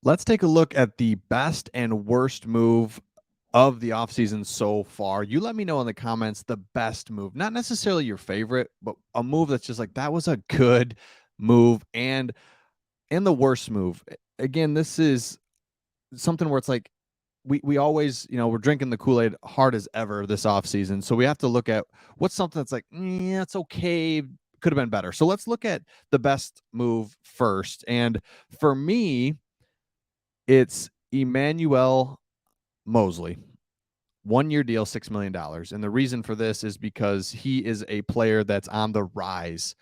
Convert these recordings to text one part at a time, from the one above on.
Let's take a look at the best and worst move of the offseason so far. You let me know in the comments the best move, not necessarily your favorite, but a move that's just like that was a good move and the worst move. Again, this is something where it's like we always, we're drinking the Kool-Aid hard as ever this offseason. So we have to look at what's something that's like, yeah, it's okay, could have been better. So let's look at the best move first. And for me, it's Emmanuel Moseley. 1 year deal, $6 million. And the reason for this is because he is a player that's on the rise.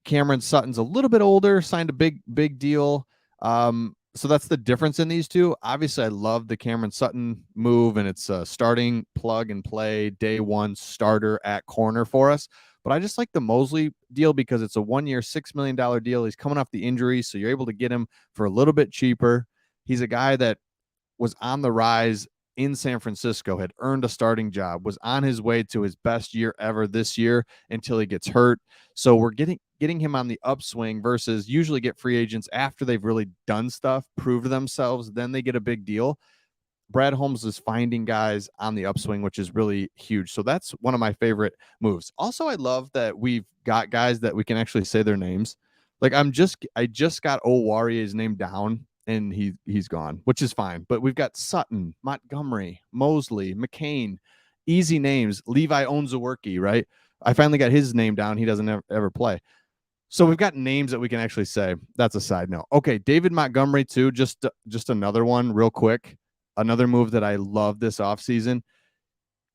Cameron Sutton's a little bit older, signed a big deal. So that's the difference in these two. Obviously, I love the Cameron Sutton move, and it's a starting plug and play day one starter at corner for us. But I just like the Moseley deal because it's a 1 year, $6 million deal. He's coming off the injury, so you're able to get him for a little bit cheaper. He's a guy that was on the rise in San Francisco, had earned a starting job, was on his way to his best year ever this year until he gets hurt. So we're getting him on the upswing versus usually get free agents after they've really done stuff, proved themselves, then they get a big deal. Brad Holmes is finding guys on the upswing, which is really huge. So that's one of my favorite moves. Also, I love that we've got guys that we can actually say their names. Like I just got Owarie's name down and he's gone, which is fine. But we've got Sutton, Montgomery, Moseley, McCain, easy names. Levi Onzawerke, right? I finally got his name down. He doesn't ever play. So we've got names that we can actually say. That's a side note. Okay, David Montgomery too. Just another one, real quick. Another move that I love this offseason.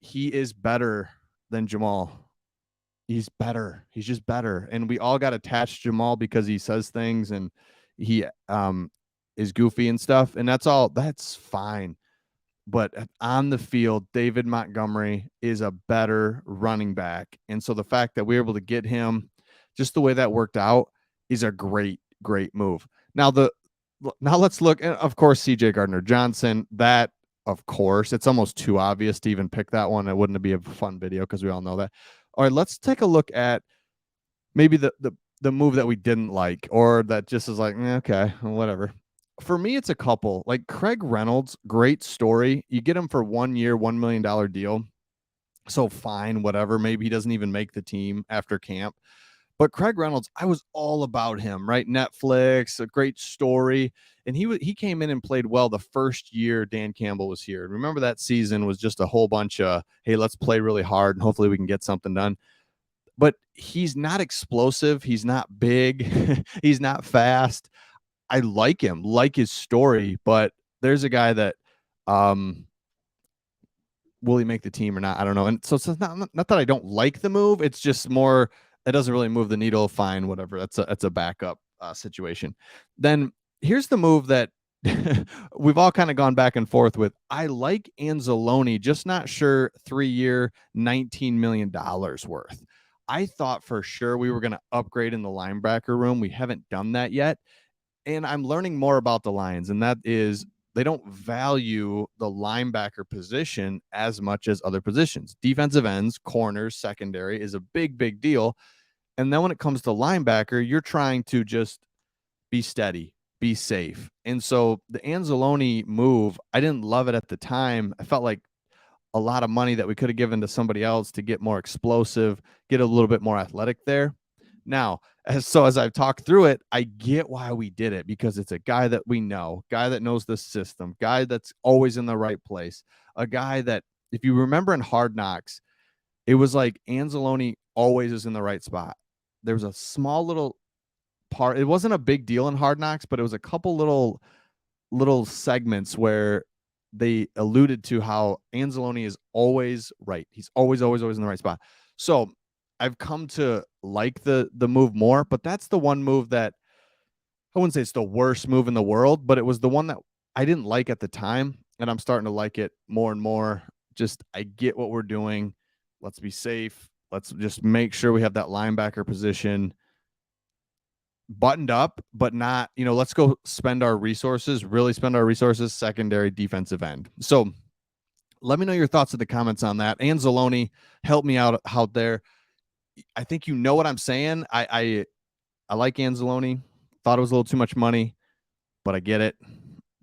He is better than Jamal. He's better. He's just better. And we all got attached to Jamal because he says things and he is goofy and stuff. And that's all. That's fine. But on the field, David Montgomery is a better running back. And so the fact that we were able to get him, just the way that worked out, is a great move. Now let's look, and of course, CJ Gardner Johnson. That, of course, it's almost too obvious to even pick that one. It wouldn't be a fun video because we all know that. All right, let's take a look at maybe the move that we didn't like, or that just is like, okay, whatever. For me, it's a couple. Like Craig Reynolds, great story. You get him for 1 year, $1 million deal. So fine, whatever. Maybe he doesn't even make the team after camp. But Craig Reynolds, I was all about him, right? Netflix, a great story. And he came in and played well the first year Dan Campbell was here. Remember that season was just a whole bunch of, hey, let's play really hard and hopefully we can get something done. But he's not explosive. He's not big. He's not fast. I like him, like his story, but there's a guy that will he make the team or not? I don't know. And so it's not that I don't like the move. It's just more it doesn't really move the needle. Fine, whatever. That's a backup situation. Then here's the move that we've all kind of gone back and forth with. I like Anzalone, just not sure 3 year, $19 million worth. I thought for sure we were going to upgrade in the linebacker room. We haven't done that yet. And I'm learning more about the Lions, and that is they don't value the linebacker position as much as other positions. Defensive ends, corners, secondary is a big deal. And then when it comes to linebacker, you're trying to just be steady, be safe. And so the Anzalone move, I didn't love it at the time. I felt like a lot of money that we could have given to somebody else to get more explosive, get a little bit more athletic there. Now, as I've talked through it, I get why we did it because it's a guy that we know, guy that knows the system, guy that's always in the right place, a guy that, if you remember in Hard Knocks, it was like Anzalone always is in the right spot. There was a small little part. It wasn't a big deal in Hard Knocks, but it was a couple little segments where they alluded to how Anzalone is always right. He's always in the right spot. So I've come to like the move more, but that's the one move that I wouldn't say it's the worst move in the world, but it was the one that I didn't like at the time, and I'm starting to like it more and more. Just I get what we're doing. Let's be safe. Let's just make sure we have that linebacker position buttoned up, but not, let's go really spend our resources, secondary defensive end. So let me know your thoughts in the comments on that. Anzalone, help me out there. I think you know what I'm saying. I like Anzalone. Thought it was a little too much money, but I get it.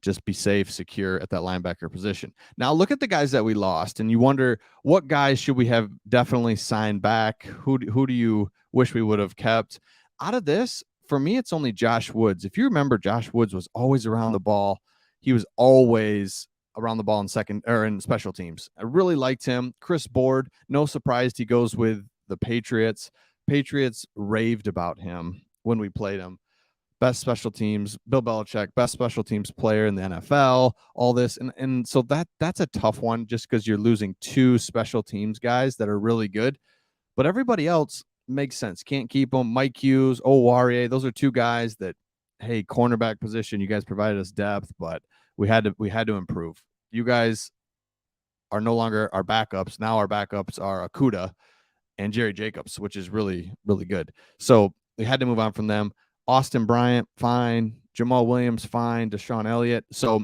just be safe, secure at that linebacker position. Now look at the guys that we lost, and you wonder what guys should we have definitely signed back? Who do you wish we would have kept? Out of this, for me, it's only Josh Woods. If you remember, Josh Woods was always around the ball. He was always around the ball in second or in special teams. I really liked him. Chris Board, no surprise he goes with the Patriots. Patriots raved about him when we played him. Best special teams, Bill Belichick, best special teams player in the NFL, all this. And so that's a tough one just because you're losing two special teams guys that are really good. But everybody else makes sense. Can't keep them. Mike Hughes, Owarie, those are two guys that, hey, cornerback position, you guys provided us depth, but we had to improve. You guys are no longer our backups. Now our backups are Akuda and Jerry Jacobs, which is really, really good. So we had to move on from them. Austin Bryant, fine. Jamal Williams, fine. Deshaun Elliott. So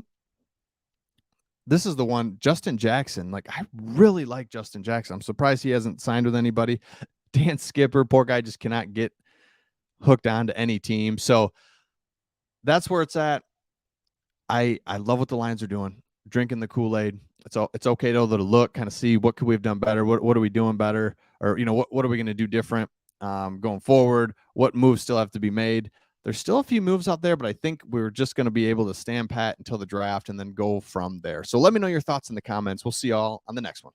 this is the one. Justin Jackson. Like, I really like Justin Jackson. I'm surprised he hasn't signed with anybody. Dan Skipper, poor guy, just cannot get hooked on to any team. So that's where it's at. I love what the Lions are doing. Drinking the Kool-Aid. It's okay to look, kind of see what could we have done better. What are we doing better? Or, what are we going to do different going forward? What moves still have to be made? There's still a few moves out there, but I think we're just going to be able to stand pat until the draft and then go from there. So let me know your thoughts in the comments. We'll see y'all on the next one.